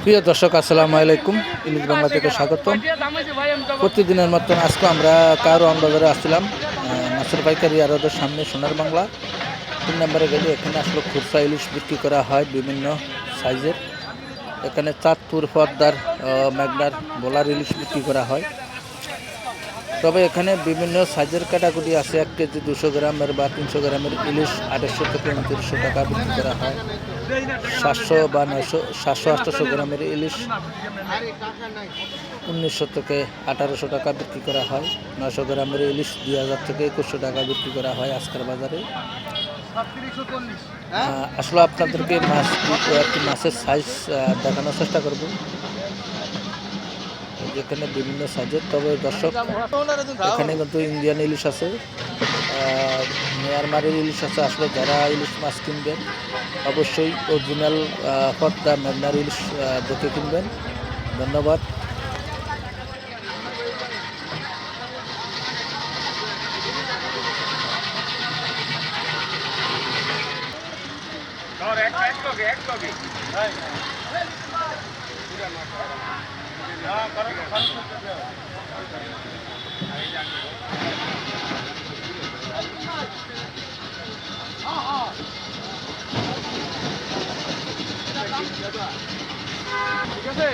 প্রিয় দর্শক, আসসালামু আলাইকুম। ইলিশ বাংলা থেকে স্বাগতম। প্রতিদিনের মতন আজকে আমরা কারওয়ান বাজারে আসছিলাম, মাছের পাইকারি আড়তের সামনে সোনার বাংলা 3 নম্বরে গেলে এখানে আসলে খুচরা ইলিশ বিক্রি করা হয় বিভিন্ন সাইজের। এখানে চাঁদপুর, পদ্মার, মেঘনার, বোলার ইলিশ বিক্রি করা হয়। তবে এখানে বিভিন্ন সাইজের ক্যাটাগরি আছে। 1 কেজি 200 গ্রামের বা 300 গ্রামের ইলিশ 2800 থেকে 2900 টাকা বিক্রি করা হয়। 700 বা 900, 700-800 গ্রামের ইলিশ 1900 থেকে 1800 টাকা বিক্রি করা হয়। 900 গ্রামের ইলিশ 2000 থেকে 2100 টাকা বিক্রি করা হয় আজকের বাজারে। আসলে আপনাদেরকে মাছের সাইজ দেখানোর চেষ্টা করব, যেখানে বিভিন্ন সাইজের। তবে দর্শক, এখানে কিন্তু ইন্ডিয়ান ইলিশ আছে, মিয়ানমারের ইলিশ আছে। আসলে যারা ইলিশ মাছ কিনবেন অবশ্যই অরিজিনাল পদ্মা মেঘনার ইলিশ দেখে কিনবেন। ধন্যবাদ। ঠিক আছে,